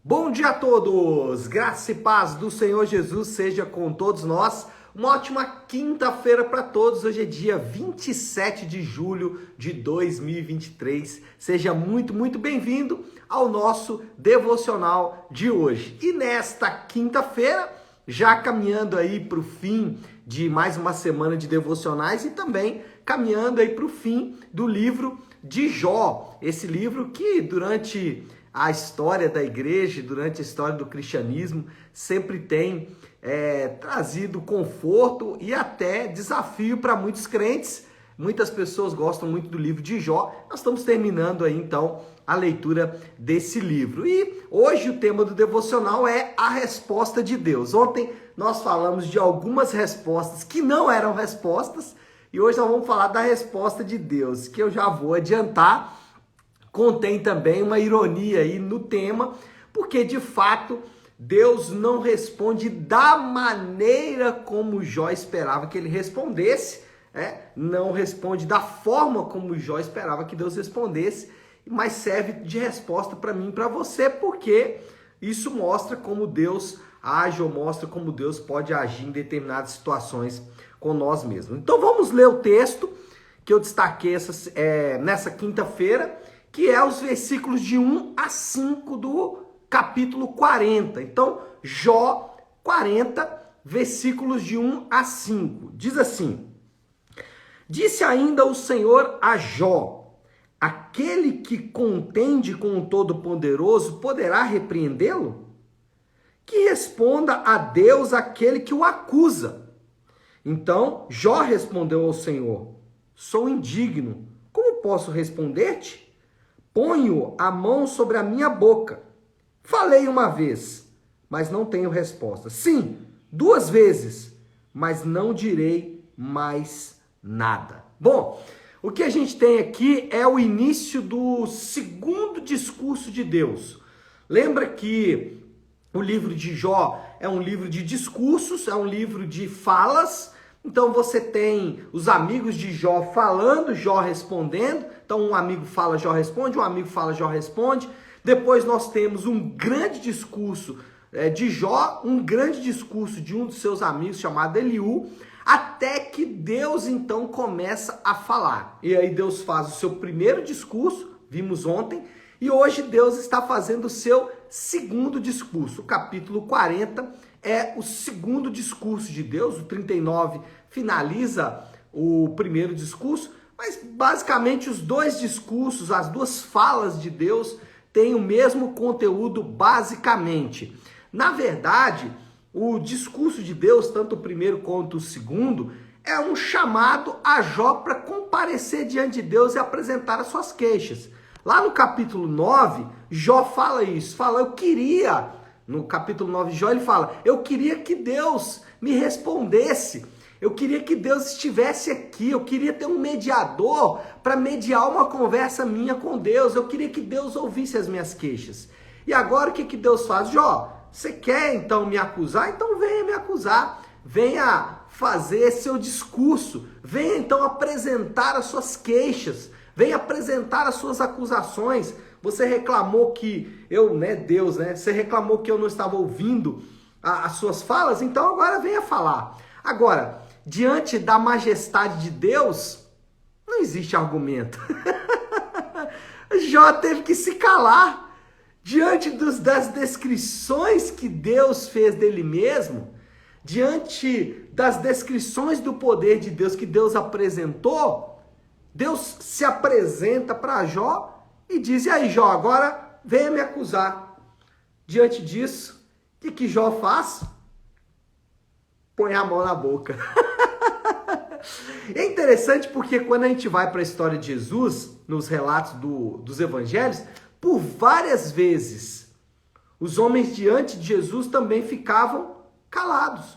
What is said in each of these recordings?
Bom dia a todos! Graça e paz do Senhor Jesus seja com todos nós. Uma ótima quinta-feira para todos. Hoje é dia 27 de julho de 2023. Seja muito bem-vindo ao nosso devocional de hoje. E nesta quinta-feira, já caminhando aí para o fim de mais uma semana de devocionais e também caminhando aí para o fim do livro de Jó. Esse livro que durante a história da igreja, durante a história do cristianismo, sempre tem trazido conforto e até desafio para muitos crentes. Muitas pessoas gostam muito do livro de Jó. Nós estamos terminando aí então a leitura desse livro. E hoje o tema do devocional é a resposta de Deus. Ontem nós falamos de algumas respostas que não eram respostas e hoje nós vamos falar da resposta de Deus, que eu já vou adiantar. Contém também uma ironia aí no tema, porque de fato Deus não responde da maneira como Jó esperava que ele respondesse, não responde da forma como Jó esperava que Deus respondesse, mas serve de resposta para mim e para você, porque isso mostra como Deus age ou mostra como Deus pode agir em determinadas situações com nós mesmos. Então vamos ler o texto que eu destaquei nessa quinta-feira, que é os versículos de 1 a 5 do capítulo 40. Então, Jó 40, versículos de 1 a 5. Diz assim: Disse ainda o Senhor a Jó: aquele que contende com o Todo-Poderoso poderá repreendê-lo? Que responda a Deus aquele que o acusa. Então, Jó respondeu ao Senhor: sou indigno, como posso responder-te? Ponho a mão sobre a minha boca. Falei uma vez, mas não tenho resposta. Sim, 2 vezes, mas não direi mais nada. Bom, o que a gente tem aqui é o início do segundo discurso de Deus. Lembra que o livro de Jó é um livro de discursos, é um livro de falas. Então você tem os amigos de Jó falando, Jó respondendo. Então um amigo fala, Jó responde, um amigo fala, Jó responde. Depois nós temos um grande discurso de Jó, um grande discurso de um dos seus amigos chamado Eliú, até que Deus então começa a falar. E aí Deus faz o seu primeiro discurso, vimos ontem, e hoje Deus está fazendo o seu segundo discurso. O capítulo 40 é o segundo discurso de Deus, o 39 finaliza o primeiro discurso, mas basicamente os 2 discursos, as 2 falas de Deus têm o mesmo conteúdo basicamente. Na verdade, o discurso de Deus, tanto o primeiro quanto o segundo, é um chamado a Jó para comparecer diante de Deus e apresentar as suas queixas. Lá no capítulo 9, Jó fala isso, no capítulo 9 de Jó ele fala, eu queria que Deus me respondesse, eu queria que Deus estivesse aqui, eu queria ter um mediador para mediar uma conversa minha com Deus, eu queria que Deus ouvisse as minhas queixas. E agora o que Deus faz? Jó, você quer então me acusar? Então venha me acusar, venha fazer seu discurso, venha então apresentar as suas queixas, venha apresentar as suas acusações. Você reclamou que Deus, você reclamou que eu não estava ouvindo as suas falas, então agora venha falar. Agora, diante da majestade de Deus, não existe argumento. Jó teve que se calar diante das descrições que Deus fez dele mesmo, diante das descrições do poder de Deus que Deus apresentou. Deus se apresenta para Jó e diz, e aí Jó, agora venha me acusar. Diante disso, o que Jó faz? Põe a mão na boca. É interessante porque quando a gente vai para a história de Jesus, nos relatos dos evangelhos, por várias vezes, os homens diante de Jesus também ficavam calados.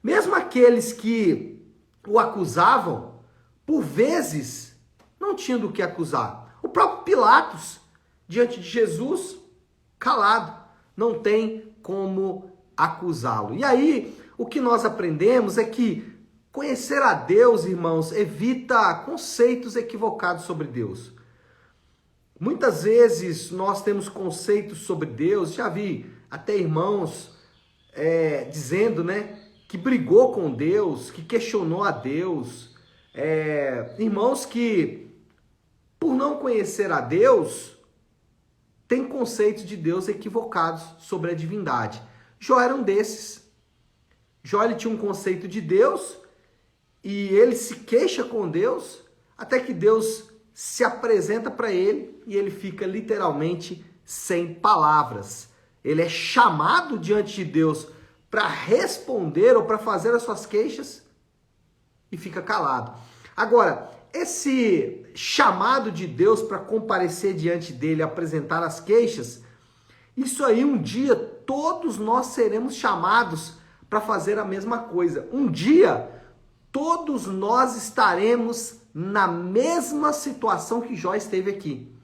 Mesmo aqueles que o acusavam, por vezes, não tinham do que acusar. O próprio Pilatos, diante de Jesus, calado, não tem como acusá-lo. E aí, o que nós aprendemos é que conhecer a Deus, irmãos, evita conceitos equivocados sobre Deus. Muitas vezes nós temos conceitos sobre Deus, já vi até irmãos dizendo, né, que brigou com Deus, que questionou a Deus, irmãos que, por não conhecer a Deus, têm conceitos de Deus equivocados sobre a divindade. Jó era um desses. Jó ele tinha um conceito de Deus e ele se queixa com Deus, até que Deus se apresenta para ele e ele fica literalmente sem palavras. Ele é chamado diante de Deus para responder ou para fazer as suas queixas e fica calado. Agora, esse chamado de Deus para comparecer diante dele, apresentar as queixas, isso aí um dia todos nós seremos chamados para fazer a mesma coisa. Um dia todos nós estaremos na mesma situação que Jó esteve aqui.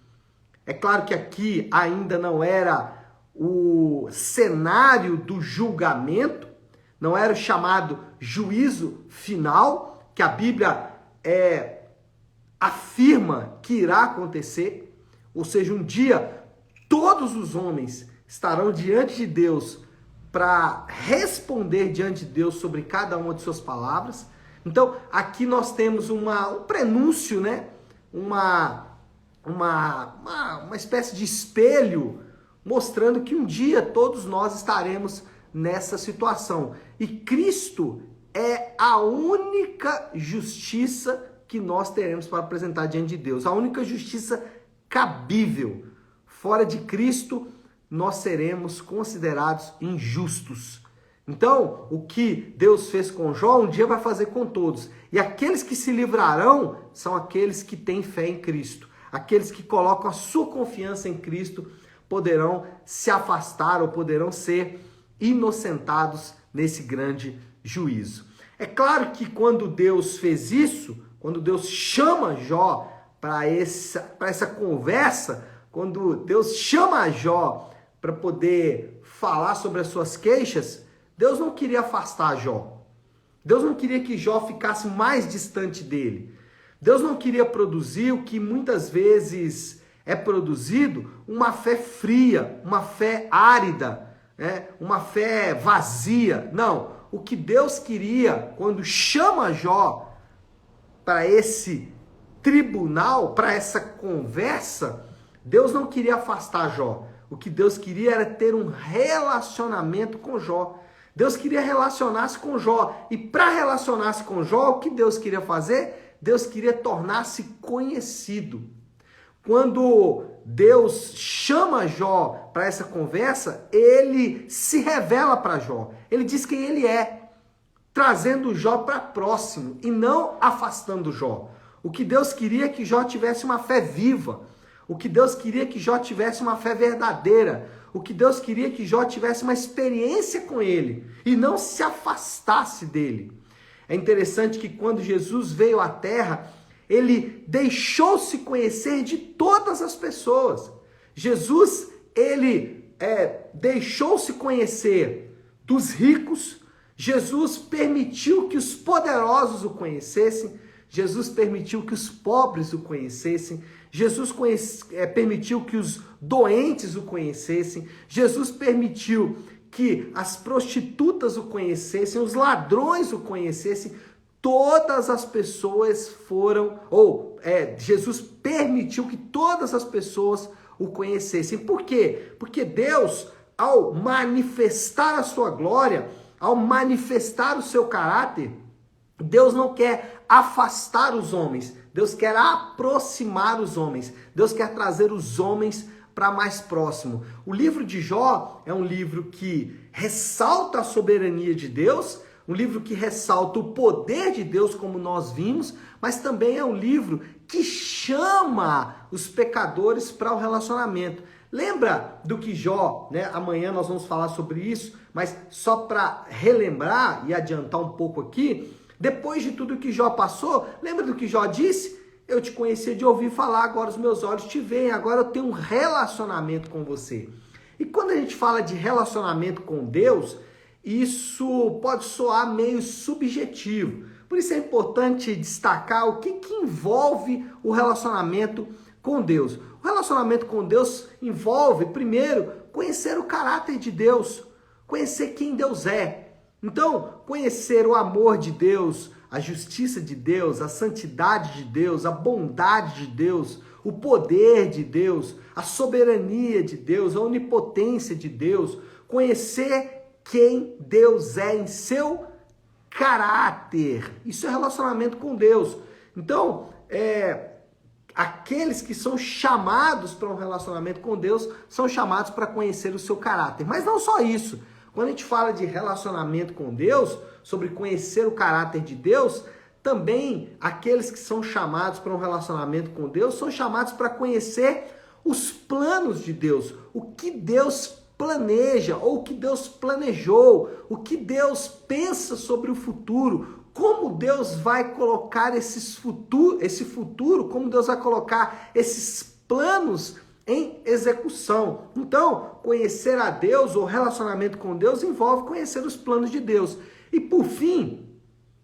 É claro que aqui ainda não era o cenário do julgamento, não era o chamado juízo final, que a Bíblia afirma que irá acontecer, ou seja, um dia todos os homens estarão diante de Deus para responder diante de Deus sobre cada uma de suas palavras. Então, aqui nós temos um prenúncio, né? Uma espécie de espelho mostrando que um dia todos nós estaremos nessa situação. E Cristo é a única justiça que nós teremos para apresentar diante de Deus. A única justiça cabível. Fora de Cristo, nós seremos considerados injustos. Então, o que Deus fez com Jó, um dia vai fazer com todos. E aqueles que se livrarão são aqueles que têm fé em Cristo. Aqueles que colocam a sua confiança em Cristo poderão se afastar ou poderão ser inocentados nesse grande juízo. É claro que quando Deus fez isso, quando Deus chama Jó para essa conversa, quando Deus chama Jó para poder falar sobre as suas queixas, Deus não queria afastar Jó. Deus não queria que Jó ficasse mais distante dele. Deus não queria produzir o que muitas vezes é produzido, uma fé fria, uma fé árida, né? Uma fé vazia. Não, o que Deus queria quando chama Jó para esse tribunal, para essa conversa, Deus não queria afastar Jó. O que Deus queria era ter um relacionamento com Jó. Deus queria relacionar-se com Jó. E para relacionar-se com Jó, o que Deus queria fazer? Deus queria tornar-se conhecido. Quando Deus chama Jó para essa conversa, ele se revela para Jó. Ele diz quem ele é, trazendo Jó para próximo e não afastando Jó. O que Deus queria é que Jó tivesse uma fé viva. O que Deus queria é que Jó tivesse uma fé verdadeira. O que Deus queria é que Jó tivesse uma experiência com ele e não se afastasse dele. É interessante que quando Jesus veio à Terra, ele deixou-se conhecer de todas as pessoas. Jesus, ele deixou-se conhecer dos ricos. Jesus permitiu que os poderosos o conhecessem. Jesus permitiu que os pobres o conhecessem. Jesus permitiu que os doentes o conhecessem. Jesus permitiu que as prostitutas o conhecessem, os ladrões o conhecessem. Todas as pessoas Jesus permitiu que todas as pessoas o conhecessem. Por quê? Porque Deus, ao manifestar a sua glória, ao manifestar o seu caráter, Deus não quer afastar os homens, Deus quer aproximar os homens, Deus quer trazer os homens para mais próximo. O livro de Jó é um livro que ressalta a soberania de Deus, um livro que ressalta o poder de Deus, como nós vimos, mas também é um livro que chama os pecadores para o relacionamento. Lembra do que Jó, né? Amanhã nós vamos falar sobre isso, mas só para relembrar e adiantar um pouco aqui, depois de tudo que Jó passou, lembra do que Jó disse? Eu te conhecia de ouvir falar, agora os meus olhos te veem, agora eu tenho um relacionamento com você. E quando a gente fala de relacionamento com Deus, isso pode soar meio subjetivo. Por isso é importante destacar o que envolve o relacionamento com Deus. O O relacionamento com Deus envolve, primeiro, conhecer o caráter de Deus, conhecer quem Deus é. Então, conhecer o amor de Deus, a justiça de Deus, a santidade de Deus, a bondade de Deus, o poder de Deus, a soberania de Deus, a onipotência de Deus, conhecer quem Deus é em seu caráter. Isso é relacionamento com Deus. Então, aqueles que são chamados para um relacionamento com Deus são chamados para conhecer o seu caráter. Mas não só isso. Quando a gente fala de relacionamento com Deus, sobre conhecer o caráter de Deus, também aqueles que são chamados para um relacionamento com Deus são chamados para conhecer os planos de Deus, o que Deus planeja ou o que Deus planejou, o que Deus pensa sobre o futuro, como Deus vai colocar esse futuro, como Deus vai colocar esses planos em execução. Então, conhecer a Deus ou relacionamento com Deus envolve conhecer os planos de Deus. E por fim,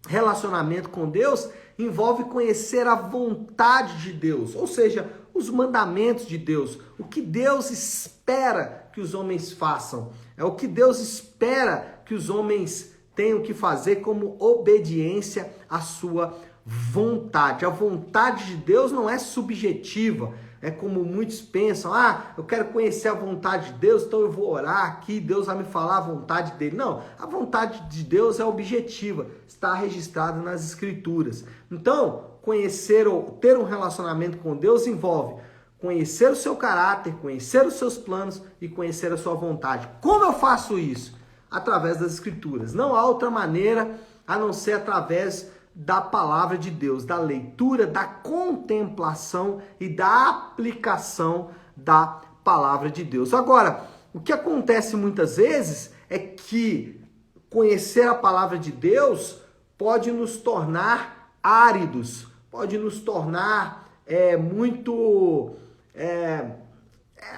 relacionamento com Deus envolve conhecer a vontade de Deus, ou seja, os mandamentos de Deus, o que Deus espera que os homens façam, é o que Deus espera que os homens tenham que fazer como obediência à sua vontade. A vontade de Deus não é subjetiva, é como muitos pensam, eu quero conhecer a vontade de Deus, então eu vou orar aqui, Deus vai me falar a vontade dele. Não, a vontade de Deus é objetiva, está registrada nas Escrituras. Então, conhecer ou ter um relacionamento com Deus envolve conhecer o seu caráter, conhecer os seus planos e conhecer a sua vontade. Como eu faço isso? Através das Escrituras. Não há outra maneira a não ser através da palavra de Deus, da leitura, da contemplação e da aplicação da palavra de Deus. Agora, o que acontece muitas vezes é que conhecer a palavra de Deus pode nos tornar áridos, pode nos tornar muito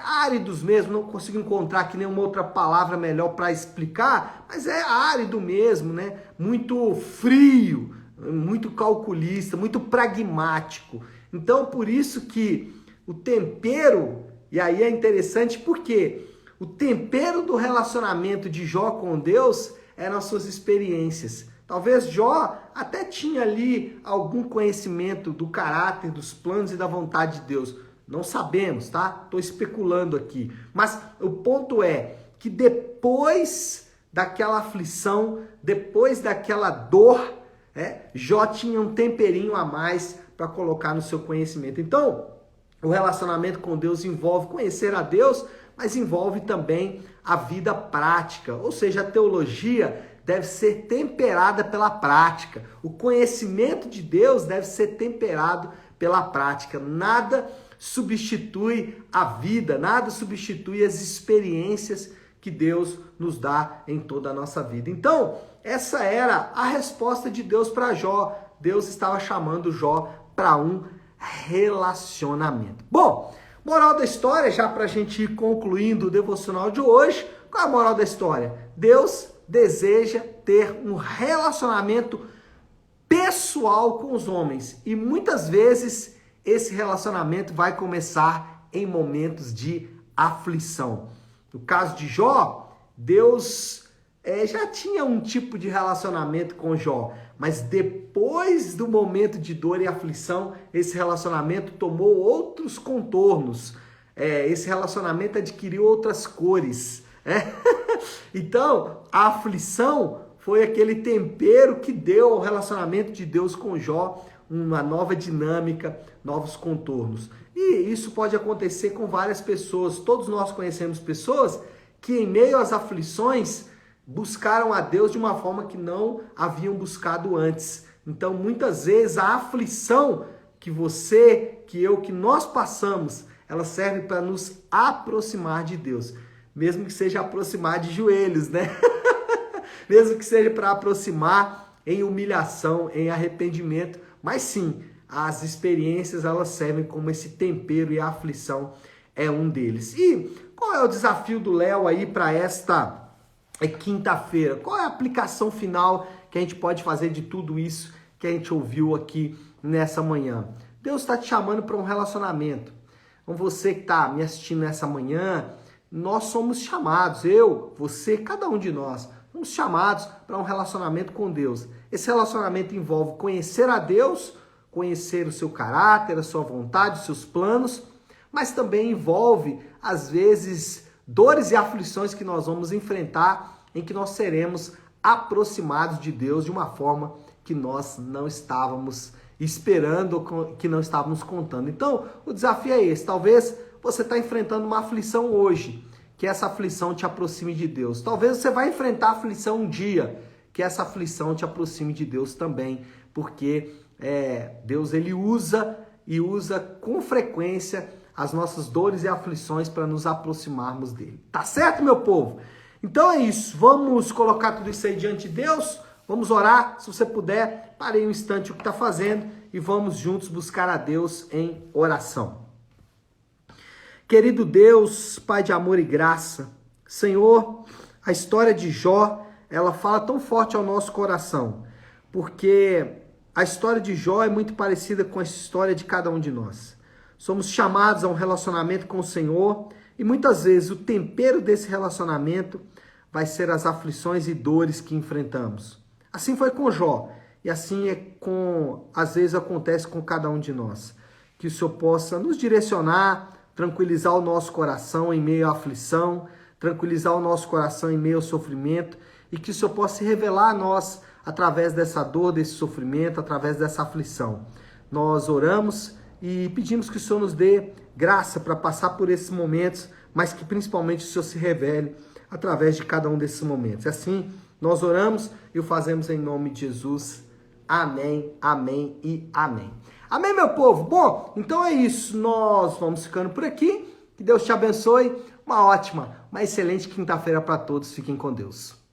áridos mesmo, não consigo encontrar aqui nenhuma outra palavra melhor para explicar, mas é árido mesmo, né? Muito frio, muito calculista, muito pragmático. Então, por isso que o tempero, e aí é interessante porque o tempero do relacionamento de Jó com Deus eram as suas experiências. Talvez Jó até tinha ali algum conhecimento do caráter, dos planos e da vontade de Deus. Não sabemos, tá? Estou especulando aqui. Mas o ponto é que depois daquela aflição, depois daquela dor, Jó tinha um temperinho a mais para colocar no seu conhecimento. Então, o relacionamento com Deus envolve conhecer a Deus, mas envolve também a vida prática. Ou seja, a teologia deve ser temperada pela prática. O conhecimento de Deus deve ser temperado pela prática. Nada substitui a vida, nada substitui as experiências que Deus nos dá em toda a nossa vida. Então, essa era a resposta de Deus para Jó. Deus estava chamando Jó para um relacionamento. Bom, moral da história, já para a gente ir concluindo o devocional de hoje, qual é a moral da história? Deus deseja ter um relacionamento pessoal com os homens e muitas vezes esse relacionamento vai começar em momentos de aflição. No caso de Jó, Deus já tinha um tipo de relacionamento com Jó, mas depois do momento de dor e aflição, esse relacionamento tomou outros contornos, esse relacionamento adquiriu outras cores. Então, a aflição foi aquele tempero que deu ao relacionamento de Deus com Jó uma nova dinâmica, novos contornos. E isso pode acontecer com várias pessoas. Todos nós conhecemos pessoas que em meio às aflições buscaram a Deus de uma forma que não haviam buscado antes. Então, muitas vezes a aflição que você, que eu, que nós passamos, ela serve para nos aproximar de Deus. Mesmo que seja aproximar de joelhos, né? Mesmo que seja para aproximar em humilhação, em arrependimento. Mas sim, as experiências elas servem como esse tempero e a aflição é um deles. E qual é o desafio do Léo aí para esta quinta-feira? Qual é a aplicação final que a gente pode fazer de tudo isso que a gente ouviu aqui nessa manhã? Deus está te chamando para um relacionamento. Então você que está me assistindo nessa manhã, nós somos chamados, eu, você, cada um de nós, somos chamados para um relacionamento com Deus. Esse relacionamento envolve conhecer a Deus, conhecer o seu caráter, a sua vontade, os seus planos, mas também envolve, às vezes, dores e aflições que nós vamos enfrentar, em que nós seremos aproximados de Deus de uma forma que nós não estávamos esperando, que não estávamos contando. Então, o desafio é esse. Talvez você está enfrentando uma aflição hoje, que essa aflição te aproxime de Deus. Talvez você vai enfrentar aflição um dia, que essa aflição te aproxime de Deus também, porque Deus ele usa com frequência as nossas dores e aflições para nos aproximarmos dele. Tá certo, meu povo? Então é isso. Vamos colocar tudo isso aí diante de Deus. Vamos orar. Se você puder, pare um instante o que está fazendo e vamos juntos buscar a Deus em oração. Querido Deus, Pai de amor e graça, Senhor, a história de Jó, ela fala tão forte ao nosso coração, porque a história de Jó é muito parecida com a história de cada um de nós. Somos chamados a um relacionamento com o Senhor e muitas vezes o tempero desse relacionamento vai ser as aflições e dores que enfrentamos. Assim foi com Jó e assim às vezes acontece com cada um de nós. Que o Senhor possa nos direcionar, tranquilizar o nosso coração em meio à aflição, tranquilizar o nosso coração em meio ao sofrimento e que o Senhor possa se revelar a nós através dessa dor, desse sofrimento, através dessa aflição. Nós oramos e pedimos que o Senhor nos dê graça para passar por esses momentos, mas que principalmente o Senhor se revele através de cada um desses momentos. E assim, nós oramos e o fazemos em nome de Jesus. Amém, amém e amém. Amém, meu povo? Bom, então é isso. Nós vamos ficando por aqui. Que Deus te abençoe. Uma ótima, uma excelente quinta-feira para todos. Fiquem com Deus.